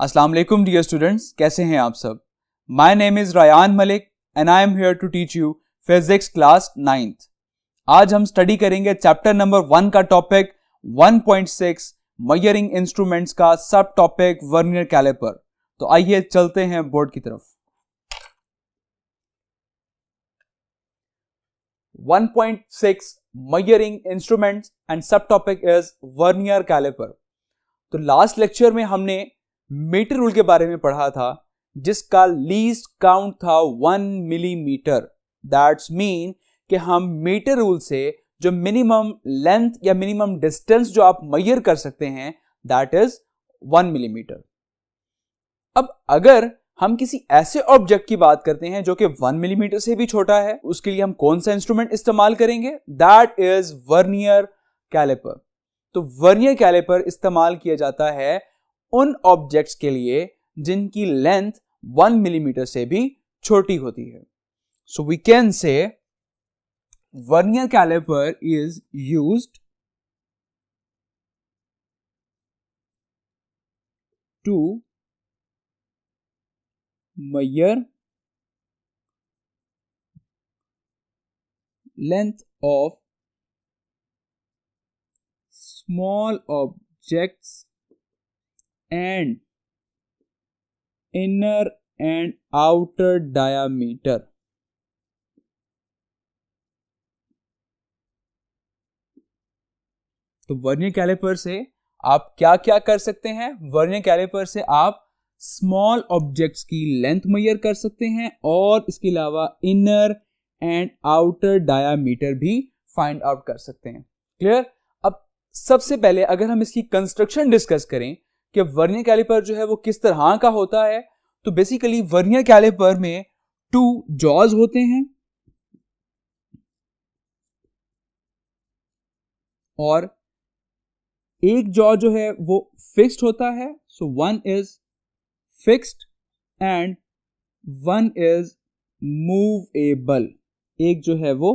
अस्सलाम वालेकुम dear students, कैसे हैं आप सब। My name is Rayan Malik and I am here to teach you physics class 9th। आज हम स्टडी करेंगे चैप्टर नंबर 1 का टॉपिक 1.6 मेजरिंग इंस्ट्रूमेंट्स का सब टॉपिक वर्नियर कैलिपर। तो आइए चलते हैं बोर्ड की तरफ। 1.6 मेजरिंग इंस्ट्रूमेंट्स एंड सब टॉपिक इज वर्नियर कैलिपर। तो लास्ट लेक्चर में हमने मीटर रूल के बारे में पढ़ा था, जिसका लीस्ट काउंट था 1 मिलीमीटर। दैट्स मीन कि हम मीटर रूल से जो मिनिमम लेंथ या मिनिमम डिस्टेंस जो आप मेजर कर सकते हैं दैट इज 1 मिलीमीटर। अब अगर हम किसी ऐसे ऑब्जेक्ट की बात करते हैं जो कि 1 मिलीमीटर से भी छोटा है, उसके लिए हम कौन सा इंस्ट्रूमेंट इस्तेमाल करेंगे? That is vernier calliper. तो वर्नियर कैलिपर इस्तेमाल किया जाता है उन ऑब्जेक्ट्स के लिए जिनकी लेंथ 1 मिलीमीटर से भी छोटी होती है। So we can say vernier calliper is used to measure length of small objects and inner and outer diameter। तो वर्नियर कैलिपर से आप क्या क्या कर सकते हैं? वर्नियर कैलिपर से आप स्मॉल ऑब्जेक्ट्स की लेंथ मेजर कर सकते हैं और इसके अलावा इनर एंड आउटर डायामीटर भी फाइंड आउट कर सकते हैं। क्लियर? अब सबसे पहले अगर हम इसकी कंस्ट्रक्शन डिस्कस करें कि वर्नियर कैलिपर जो है वो किस तरह का होता है, तो बेसिकली वर्नियर कैलिपर में 2 जॉज होते हैं और एक जॉ जो है वो फिक्स्ड होता है। सो 1 is fixed and 1 is movable. एक जो है वो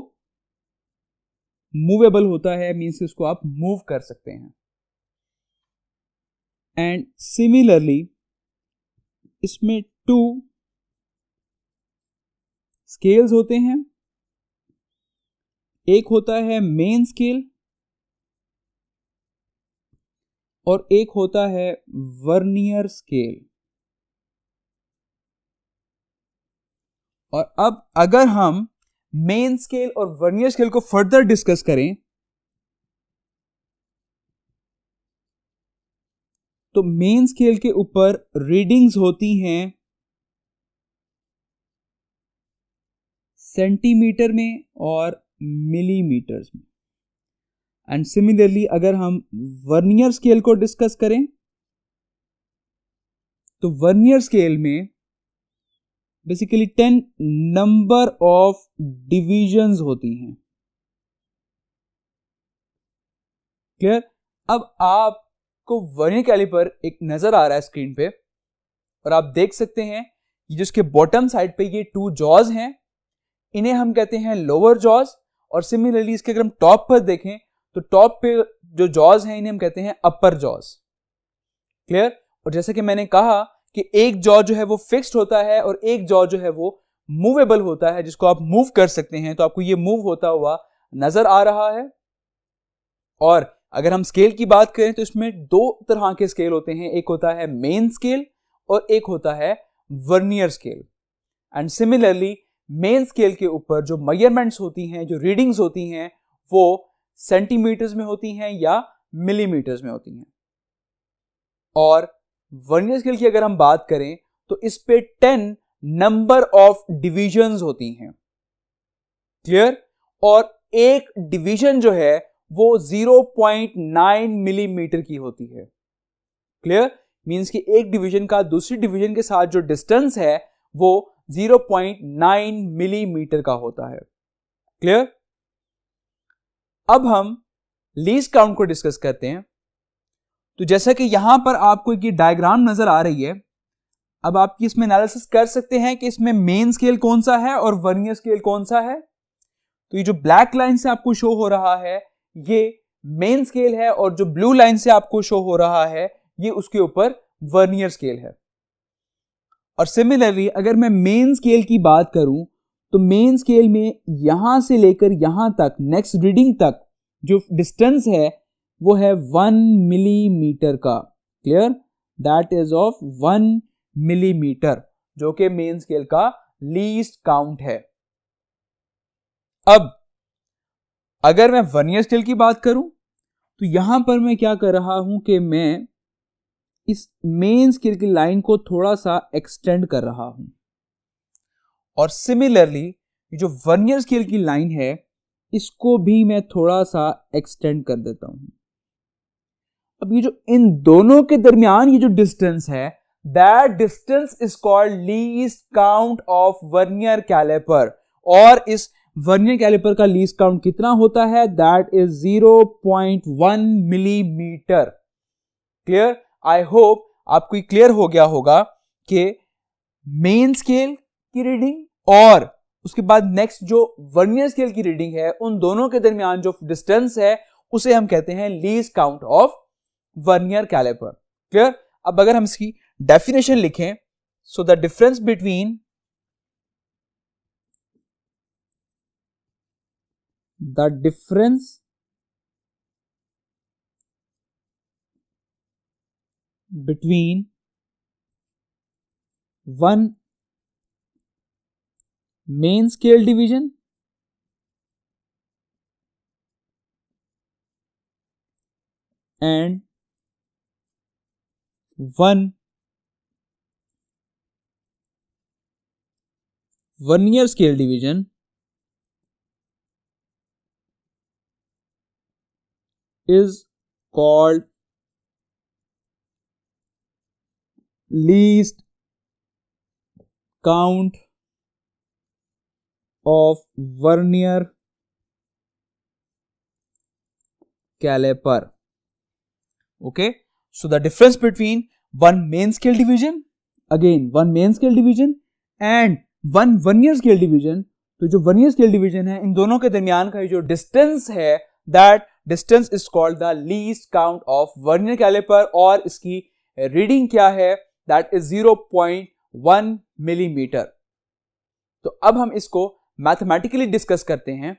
मूवेबल होता है, मींस इसको आप मूव कर सकते हैं। एंड सिमिलरली इसमें 2 स्केल्स होते हैं। एक होता है मेन स्केल और एक होता है वर्नियर स्केल। और अब अगर हम मेन स्केल और वर्नियर स्केल को फर्दर डिस्कस करें तो मेन स्केल के ऊपर रीडिंग्स होती हैं सेंटीमीटर में और मिलीमीटर्स में। एंड सिमिलरली अगर हम वर्नियर स्केल को डिस्कस करें तो वर्नियर स्केल में बेसिकली 10 नंबर ऑफ डिविजन्स होती हैं। क्लियर? अब आपको वर्नियर कैलिपर एक नजर आ रहा है स्क्रीन पे और आप देख सकते हैं कि जिसके बॉटम साइड पे ये 2 जॉज हैं, इन्हें हम कहते हैं लोअर जॉज। और सिमिलरली इसके अगर हम टॉप पर देखें तो टॉप पे जो जॉज हैं इन्हें हम कहते हैं अपर जॉज। क्लियर? और जैसे कि मैंने कहा कि एक जॉ जो है वो फिक्स्ड होता है और एक जॉ जो है वो मूवेबल होता है, जिसको आप मूव कर सकते हैं। तो आपको ये मूव होता हुआ नजर आ रहा है। और अगर हम स्केल की बात करें तो इसमें 2 तरह के स्केल होते हैं, एक होता है मेन स्केल और एक होता है vernier scale. And similarly main scale के ऊपर जो मेजरमेंट्स होती हैं, जो रीडिंग्स होती हैं, वो सेंटीमीटर्स में होती हैं या मिलीमीटर्स में होती हैं। और वर्नियर स्केल की अगर हम बात करें तो इस पे 10 नंबर ऑफ डिविजन्स होती हैं। क्लियर? और एक डिवीजन जो है वो 0.9 मिलीमीटर की होती है। क्लियर? मींस कि एक डिवीजन का दूसरी डिवीजन के साथ जो डिस्टेंस है वो 0.9 मिलीमीटर का होता है। क्लियर? अब हम लीस्ट काउंट को डिस्कस करते हैं। तो जैसा कि यहां पर आपको ये डायग्राम नजर आ रही है, अब आप इसमें एनालिसिस कर सकते हैं कि इसमें मेन स्केल कौन सा है और वर्नियर स्केल कौन सा है। तो ये जो ब्लैक लाइन से आपको शो हो रहा है ये मेन स्केल है और जो ब्लू लाइन से आपको शो हो रहा है ये उसके ऊपर वर्नियर स्केल है। और सिमिलरली अगर मैं मेन स्केल की बात करूं तो मेन स्केल में यहां से लेकर यहां तक नेक्स्ट रीडिंग तक जो डिस्टेंस है वो है 1 मिलीमीटर का। Clear? That is of 1 millimetre, जो कि मेन स्केल का लीस्ट काउंट है। अब अगर मैं वर्नियर स्केल की बात करूं तो यहां पर मैं क्या कर रहा हूं कि मैं इस मेन स्केल की लाइन को थोड़ा सा एक्सटेंड कर रहा हूं, और सिमिलरली जो वर्नियर स्केल की लाइन है इसको भी मैं थोड़ा सा एक्सटेंड कर देता हूं। अब ये जो इन दोनों के दरमियान ये जो डिस्टेंस है, that distance is called least count of vernier calliper. और इस वर्नियर कैलिपर का लीस्ट काउंट कितना होता है? That is 0.1 millimetre. Clear? I hope आपको क्लियर हो गया होगा कि मेन स्केल की रीडिंग और उसके बाद नेक्स्ट जो वर्नियर स्केल की रीडिंग है, उन दोनों के दरमियान जो डिस्टेंस है उसे हम कहते हैं least count of vernier calliper. Clear? अब अगर हम इसकी डेफिनेशन लिखें, so the difference between one main scale division and one vernier scale division is called least count of vernier caliper. Okay, so the difference between one main scale division, again one main scale division and one vernier scale division, तो जो vernier scale division है इन दोनों के दरमियान का जो distance है, that distance is called the least count of vernier caliper, और इसकी रीडिंग क्या है? that is 0.1 millimetre. तो अब हम इसको मैथमेटिकली डिस्कस करते हैं।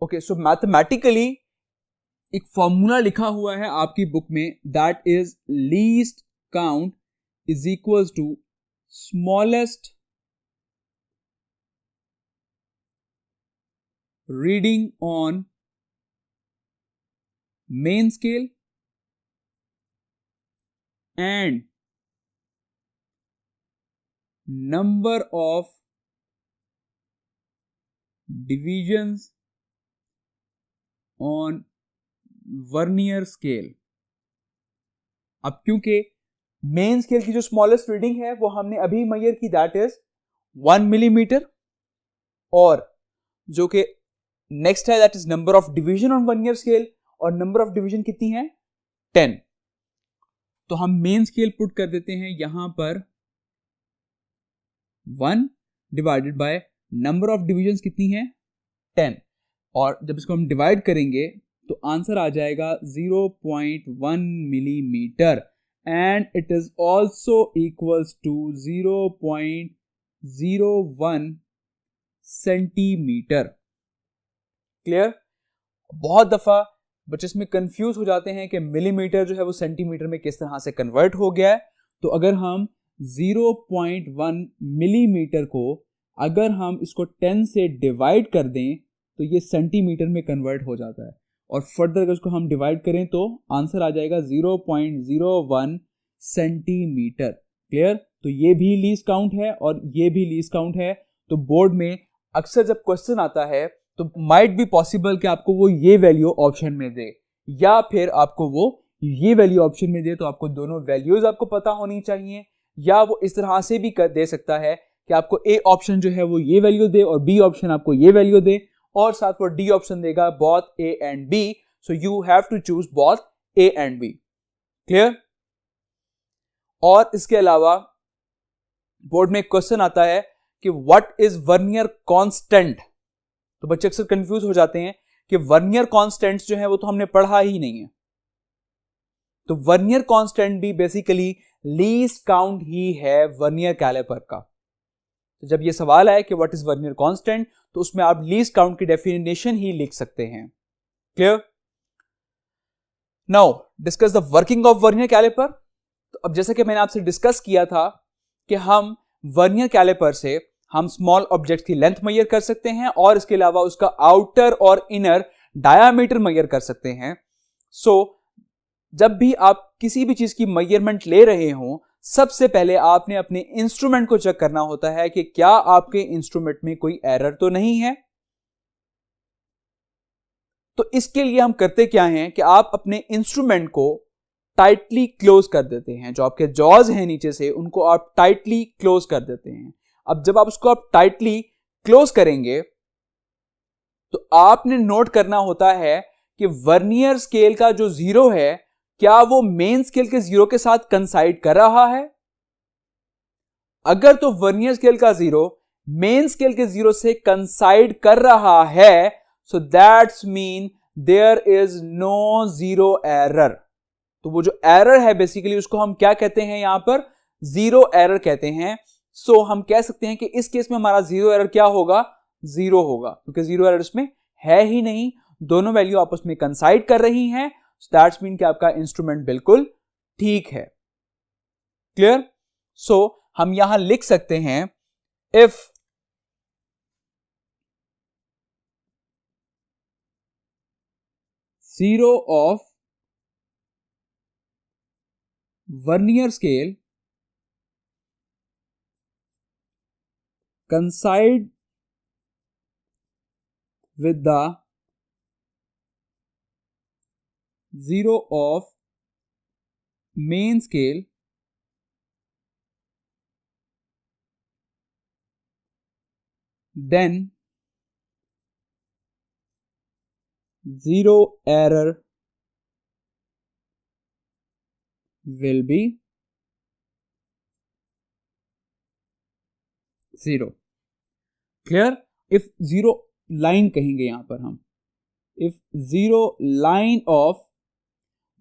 ओके, सो मैथमेटिकली एक फॉर्मूला लिखा हुआ है आपकी बुक में, that is least count is equals to smallest reading on main scale and number of divisions on vernier scale। अब क्योंकि मेन स्केल की जो स्मॉलेस्ट रीडिंग है वो हमने अभी मेजर की, दैट इज 1 मिलीमीटर, और जो कि नेक्स्ट है that is number of division on vernier scale, और नंबर ऑफ डिवीजन कितनी है? 10। तो हम मेन स्केल पुट कर देते हैं यहां पर 1 divided by number of divisions कितनी है? 10, और जब इसको हम डिवाइड करेंगे तो आंसर आ जाएगा 0.1 millimetre, and it is also equals to 0.01 centimetre. Clear? बहुत दफा बच्चे इसमें कंफ्यूज हो जाते हैं कि मिलीमीटर जो है वो सेंटीमीटर में किस तरह से कन्वर्ट हो गया है। तो अगर हम 0.1 मिलीमीटर को अगर हम इसको 10 से डिवाइड कर दें तो ये सेंटीमीटर में कन्वर्ट हो जाता है, और फर्दर अगर इसको हम डिवाइड करें तो आंसर आ जाएगा 0.01 सेंटीमीटर। क्लियर? तो ये भी लीस्ट काउंट है और ये भी लीस्ट काउंट है। तो बोर्ड में अक्सर जब क्वेश्चन आता है तो माइट बी पॉसिबल कि आपको वो ये वैल्यू ऑप्शन में दे, या फिर आपको वो ये वैल्यू ऑप्शन में दे, तो आपको दोनों वैल्यूज आपको पता होनी चाहिए। या वो इस तरह से भी कर दे सकता है कि आपको ए ऑप्शन जो है वो ये वैल्यू दे और बी ऑप्शन आपको ये वैल्यू दे, और साथ वो डी ऑप्शन देगा both A and B. So you have to choose both A and B. Clear? और इसके अलावा बोर्ड में एक क्वेश्चन आता है कि व्हाट इज वर्नियर कांस्टेंट। तो बच्चे अक्सर कंफ्यूज हो जाते हैं कि वर्नियर कांस्टेंट्स जो है वो तो हमने पढ़ा ही नहीं है। तो वर्नियर कांस्टेंट भी बेसिकली लीस्ट काउंट ही है वर्नियर कैलिपर का। तो जब ये सवाल आए कि व्हाट इज वर्नियर कांस्टेंट, तो उसमें आप लीस्ट काउंट की डेफिनेशन ही लिख सकते हैं। Clear? Now discuss the working of vernier calliper. तो अब जैसा कि मैंने आपसे डिस्कस किया था कि हम वर्नियर कैलिपर से हम स्मॉल ऑब्जेक्ट की लेंथ मेजर कर सकते हैं और इसके अलावा उसका आउटर और इनर डायामीटर मेजर कर सकते हैं। सो जब भी आप किसी भी चीज की मेजरमेंट ले रहे हो, सबसे पहले आपने अपने इंस्ट्रूमेंट को चेक करना होता है कि क्या आपके इंस्ट्रूमेंट में कोई एरर तो नहीं है। तो इसके लिए हम करते क्या हैं कि आप अपने इंस्ट्रूमेंट को टाइटली क्लोज कर देते हैं। जो आपके जॉज हैं नीचे से, उनको आप टाइटली क्लोज कर देते हैं। अब जब आप उसको आप टाइटली क्लोज करेंगे तो आपने नोट करना होता है कि वर्नियर स्केल का जो जीरो है, क्या वो मेन स्केल के जीरो के साथ कंसाइड कर रहा है। अगर तो वर्नियर स्केल का जीरो मेन स्केल के जीरो से कंसाइड कर रहा है, so that's mean there is no zero error. तो वो जो एरर है बेसिकली उसको हम क्या कहते हैं, यहां पर जीरो एरर कहते हैं। सो हम कह सकते हैं कि इस केस में हमारा जीरो एरर क्या होगा, जीरो होगा, क्योंकि जीरो एरर इसमें है ही नहीं, दोनों वैल्यू आपस में कंसाइड कर रही हैं। सो दैट्स मीन कि आपका इंस्ट्रूमेंट बिल्कुल ठीक है। क्लियर? सो हम यहां लिख सकते हैं if zero of vernier scale coincide with the zero of main scale, then zero error will be zero. Clear? if zero line कहेंगे यहां पर हम, if zero line of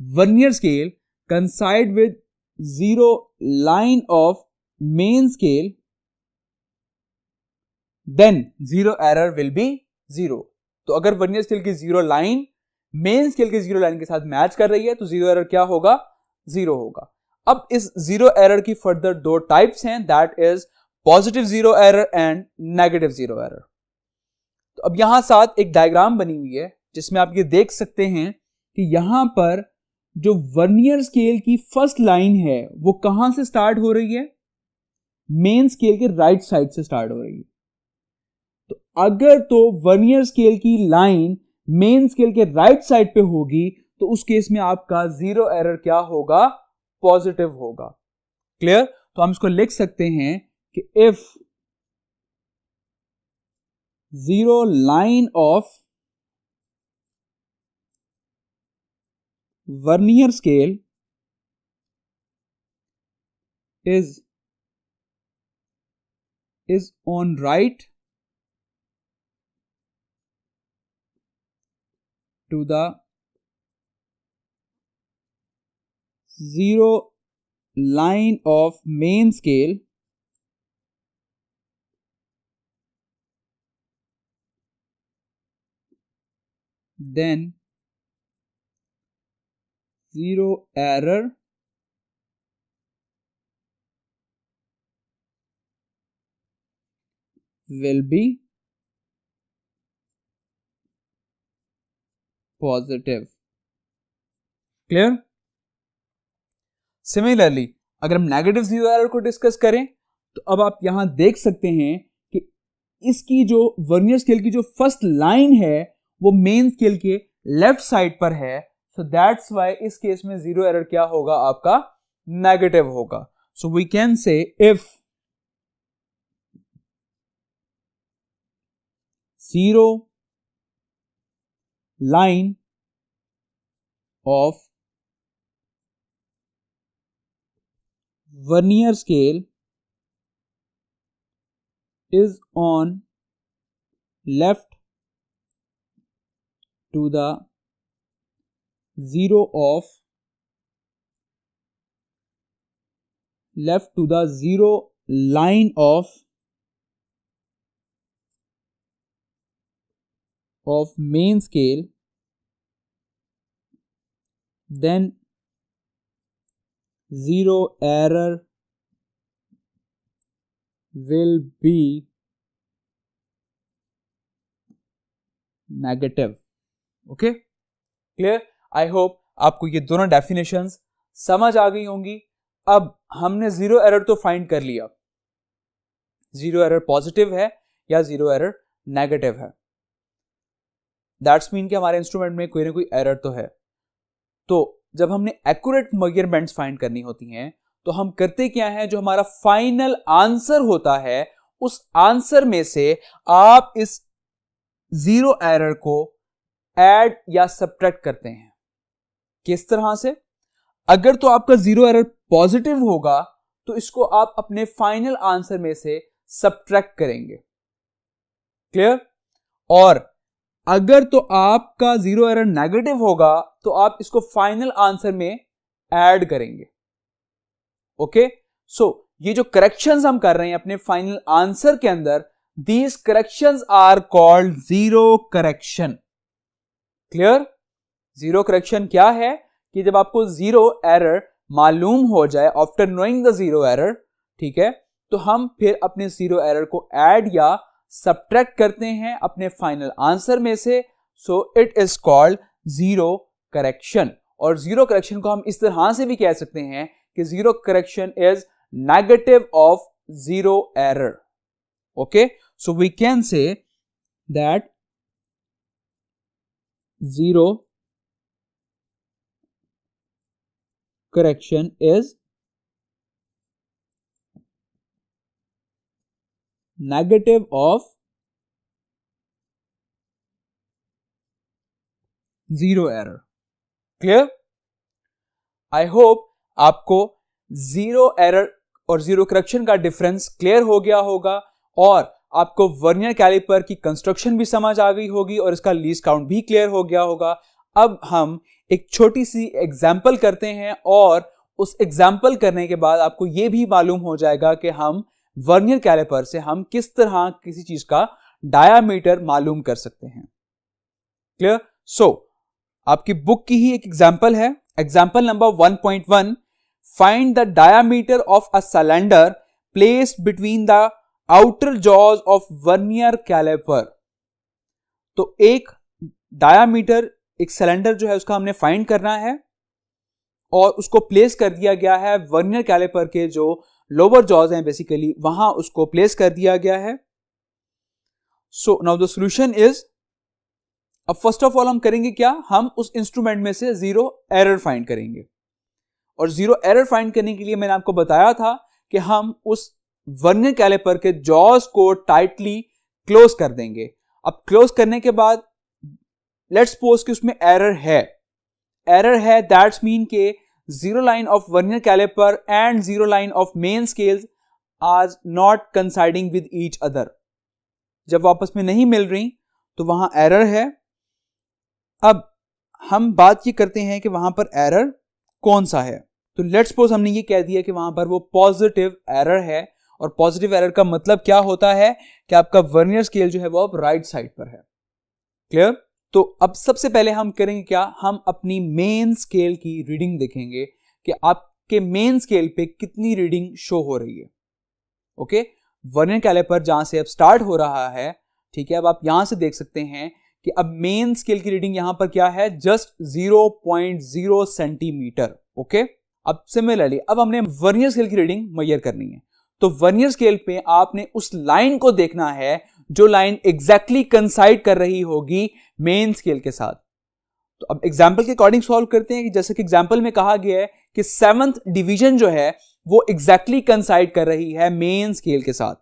vernier scale coincide with zero line of main scale, then zero error will be zero. तो अगर vernier scale की zero line main scale की zero line के साथ मैच कर रही है तो जीरो एरर क्या होगा, जीरो होगा। अब इस जीरो एरर की फर्दर दो टाइप्स हैं, that is positive zero error and negative zero error. तो अब यहां साथ एक डायग्राम बनी हुई है जिसमें आप ये देख सकते हैं कि यहां पर जो वर्नियर स्केल की फर्स्ट लाइन है वो कहां से स्टार्ट हो रही है, मेन स्केल के राइट साइड से स्टार्ट हो रही है। तो अगर तो वर्नियर स्केल की लाइन मेन स्केल के राइट साइड पे होगी तो उस केस में आपका जीरो एरर क्या होगा, पॉजिटिव होगा। क्लियर? तो हम इसको लिख सकते हैं कि if zero line of vernier scale is on right to the zero line of main scale, then zero error will be positive. Clear? Similarly अगर हम नेगेटिव जीरो एरर को डिस्कस करें तो अब आप यहां देख सकते हैं कि इसकी जो वर्नियर स्केल की जो फर्स्ट लाइन है वो मेन स्केल के लेफ्ट साइड पर है। सो दैट्स व्हाई इस केस में जीरो एरर क्या होगा, आपका नेगेटिव होगा। So we can say if zero line of vernier scale is on left to the zero of main scale, then zero error will be positive. Clear? Similarly अगर हम negative zero error को discuss करें तो अब आप यहां देख सकते हैं कि इसकी जो वर्नियर स्केल की जो फर्स्ट लाइन है वो मेन स्केल के लेफ्ट साइड पर है। सो दैट्स वाई इस केस में जीरो एरर क्या होगा, आपका नेगेटिव होगा। So we can say if zero line of vernier scale is on left to the zero of left to the zero line of main scale, then zero error will be negative. Okay, clear? I hope आपको ये दोनों definitions समझ आ गई होंगी। अब हमने zero error तो find कर लिया, जीरो एरर पॉजिटिव है या जीरो एरर नेगेटिव है, दैट्स मीन कि हमारे इंस्ट्रूमेंट में कोई ना कोई एरर तो है। तो जब हमने एक्यूरेट मेजरमेंट्स फाइंड करनी होती हैं तो हम करते क्या है, जो हमारा फाइनल आंसर होता है उस आंसर में से आप इस जीरो एरर को ऐड या सब्ट्रैक्ट करते हैं। किस तरह से? अगर तो आपका जीरो एरर पॉजिटिव होगा तो इसको आप अपने फाइनल आंसर में से सब्ट्रैक्ट करेंगे, क्लियर? और अगर तो आपका जीरो एरर नेगेटिव होगा तो आप इसको फाइनल आंसर में ऐड करेंगे। ओके, सो ये जो करेक्शंस हम कर रहे हैं अपने फाइनल आंसर के अंदर, these corrections are called zero correction. Clear? Zero correction क्या है कि जब आपको जीरो एरर मालूम हो जाए, after knowing the zero error, ठीक है, तो हम फिर अपने जीरो एरर को ऐड या सब्ट्रैक्ट करते हैं अपने फाइनल आंसर में से। So it is called zero correction. और जीरो करेक्शन को हम इस तरह से भी कह सकते हैं कि zero correction is negative of zero error. Okay, so we can say that zero correction is negative of zero error. Clear? I hope आपको जीरो एरर और जीरो करेक्शन का डिफरेंस क्लियर हो गया होगा और आपको वर्नियर कैलिपर की construction भी समझ आ गई होगी और इसका लीस्ट काउंट भी क्लियर हो गया होगा। अब हम एक छोटी सी एग्जाम्पल करते हैं और उस एग्जाम्पल करने के बाद आपको यह भी मालूम हो जाएगा कि हम वर्नियर कैलिपर से हम किस तरह किसी चीज का डायामीटर मालूम कर सकते हैं। क्लियर? सो आपकी बुक की ही एक एग्जाम्पल है, example number 1.1, find the diameter of a cylinder placed between the outer jaws of vernier calliper. तो एक डायामीटर, एक सिलेंडर जो है उसका हमने फाइंड करना है और उसको प्लेस कर दिया गया है वर्नियर कैलिपर के जो लोअर जॉज हैं बेसिकली, वहां उसको प्लेस कर दिया गया है। So now the solution is, अब फर्स्ट ऑफ ऑल हम करेंगे क्या, हम उस इंस्ट्रूमेंट में से जीरो एरर फाइंड करेंगे। और जीरो एरर फाइंड करने के लिए मैंने आपको बताया था कि हम उस वर्नियर कैलिपर के जॉज को टाइटली क्लोज कर देंगे। अब क्लोज करने के बाद लेट्स सपोज कि उसमें एरर है, दैट्स मीन के zero line of vernier calliper and zero line of main scales are not coinciding with each other. जब आपस में नहीं मिल रही तो वहां एरर है। अब हम बात ये करते हैं कि वहां पर एरर कौन सा है। तो लेट्स सपोज हमने ये कह दिया कि वहां पर वो पॉजिटिव एरर है। और पॉजिटिव एरर का मतलब क्या होता है कि आपका वर्नियर स्केल जो है वो अब राइट साइड पर है। क्लियर? तो अब सबसे पहले हम करेंगे क्या, हम अपनी मेन स्केल की रीडिंग देखेंगे कि आपके मेन स्केल पे कितनी रीडिंग शो हो रही है। ओके, वर्नियर कैलिपर जहां से अब स्टार्ट हो रहा है, ठीक है, अब आप यहां से देख सकते हैं कि अब मेन स्केल की रीडिंग यहां पर क्या है, जस्ट 0.0 सेंटीमीटर। ओके, अब सिमिलरली अब हमने वर्नियर स्केल की रीडिंग मेजर करनी है। तो वर्नियर स्केल पे आपने उस लाइन को देखना है जो लाइन एग्जैक्टली कंसाइड कर रही होगी मेन स्केल के साथ। तो अब एग्जांपल के अकॉर्डिंग सॉल्व करते हैं कि जैसे कि एग्जांपल में कहा गया है कि 7th डिवीजन जो है वो एग्जैक्टली कंसाइड कर रही है मेन स्केल के साथ।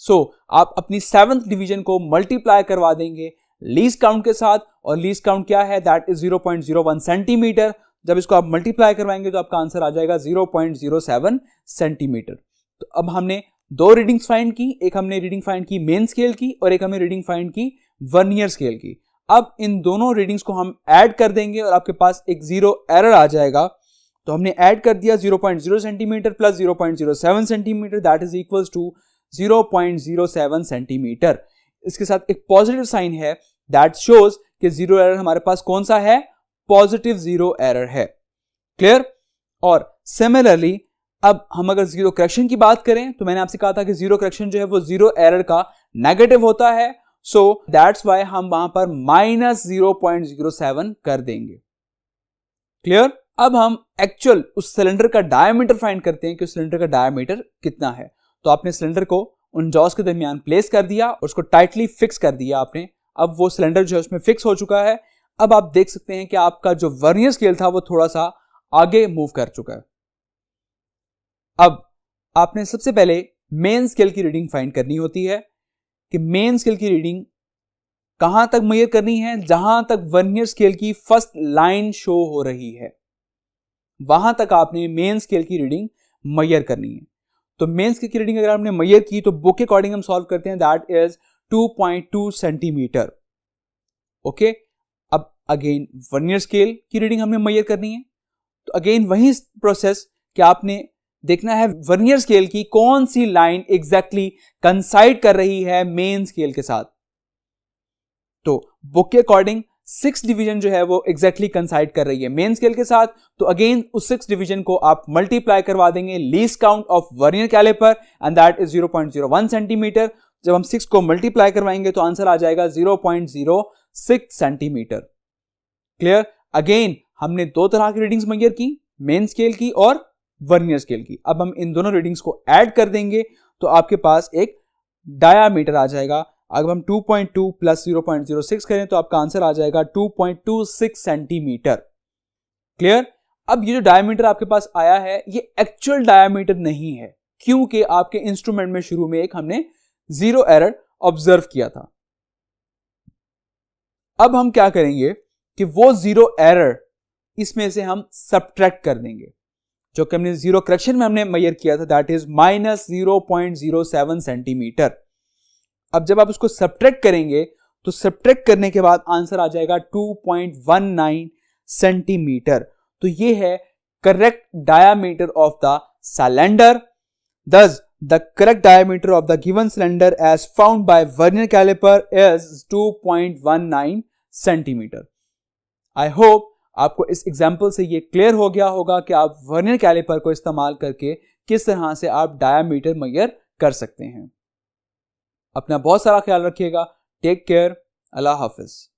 सो आप अपनी 7th डिवीजन को मल्टीप्लाई करवा देंगे लीस्ट काउंट के साथ, और लीस्ट काउंट क्या है, दैट इज 0.01 सेंटीमीटर। जब इसको आप मल्टीप्लाई करवाएंगे तो आपका आंसर आ जाएगा 0.07 सेंटीमीटर। तो अब हमने दो रीडिंग्स फाइंड की, एक हमने रीडिंग फाइंड की मेन स्केल की और एक हमने रीडिंग फाइंड की वर्नियर स्केल की। अब इन दोनों रीडिंग्स को हम ऐड कर देंगे और आपके पास एक जीरो एरर आ जाएगा। तो हमने ऐड कर दिया 0.0 centimetre plus 0.07 centimetre, that is equals to 0.07 centimetre. इसके साथ एक पॉजिटिव साइन है दैट शोज कि जीरो एरर हमारे पास कौन सा है, पॉजिटिव जीरो एरर है। क्लियर। और सिमिलरली अब हम अगर जीरो करेक्शन की बात करें तो मैंने आपसे कहा था कि जीरो करेक्शन जो है वो जीरो एरर का नेगेटिव होता है, सो दैट्स वाई हम वहां पर -0.07 कर देंगे। क्लियर। अब हम एक्चुअल उस सिलेंडर का डायमीटर फाइंड करते हैं कि उस सिलेंडर का डायमीटर कितना है। तो आपने सिलेंडर को उन जॉस के दरमियान प्लेस कर दिया और उसको टाइटली फिक्स कर दिया आपने। अब वो सिलेंडर जो है उसमें फिक्स हो चुका है। अब आप देख सकते हैं कि आपका जो वर्नियर स्केल था वो थोड़ा सा आगे मूव कर चुका है। अब आपने सबसे पहले मेन स्केल की रीडिंग फाइंड करनी होती है कि मेन स्केल की रीडिंग कहां तक मेजर करनी है, जहां तक वर्नियर स्केल की फर्स्ट लाइन शो हो रही है वहां तक आपने मेन स्केल की रीडिंग मेजर करनी है। तो मेन स्केल की रीडिंग अगर आपने मेजर की तो बुक के अकॉर्डिंग हम सॉल्व करते हैं, दैट इज 2.2 सेंटीमीटर। ओके। अब अगेन वर्नियर स्केल की रीडिंग हमने मेजर करनी है, तो अगेन वही प्रोसेस कि आपने देखना है वर्नियर स्केल की कौन सी लाइन एग्जैक्टली कंसाइड कर रही है मेन स्केल के साथ। तो बुक के अकॉर्डिंग 6 डिवीजन जो है वो एग्जैक्टली कंसाइड कर रही है मेन स्केल के साथ। तो अगेन उस 6 डिवीजन को आप मल्टीप्लाई करवा देंगे least count of vernier calliper and that is 0.01 centimetre. जब हम 6 को मल्टीप्लाई करवाएंगे तो आंसर आ जाएगा 0.06 सेंटीमीटर। क्लियर। अगेन हमने दो तरह की रीडिंग्स मेजर की, मेन स्केल की और वर्नियर स्केल की। अब हम इन दोनों रीडिंग्स को ऐड कर देंगे तो आपके पास एक डायामीटर आ जाएगा। अगर हम 2.2 प्लस 0.06 करें तो आपका आंसर आ जाएगा 2.26 सेंटीमीटर। क्लियर। अब ये जो डायामीटर आपके पास आया है ये एक्चुअल डायामीटर नहीं है, क्योंकि आपके इंस्ट्रूमेंट में शुरू में एक हमने जीरो एरर ऑब्जर्व किया था। अब हम क्या करेंगे कि वो जीरो एरर इसमें से हम सब्ट्रैक्ट कर देंगे, जो कि हमने जीरो करेक्शन में हमने मेजर किया था, दैट इज -0.07 सेंटीमीटर। अब जब आप उसको सब्ट्रैक्ट करेंगे तो सब्ट्रैक्ट करने के बाद आंसर आ जाएगा 2.19 सेंटीमीटर। तो ये है correct diameter of the cylinder. Thus, the correct diameter of the given cylinder as found by vernier caliper is 2.19 centimetre. I hope आपको इस एग्जाम्पल से ये क्लियर हो गया होगा कि आप वर्नियर कैलिपर को इस्तेमाल करके किस तरह से आप डायामीटर मेजर कर सकते हैं। अपना बहुत सारा ख्याल रखिएगा। Take care. अल्लाह हाफिज।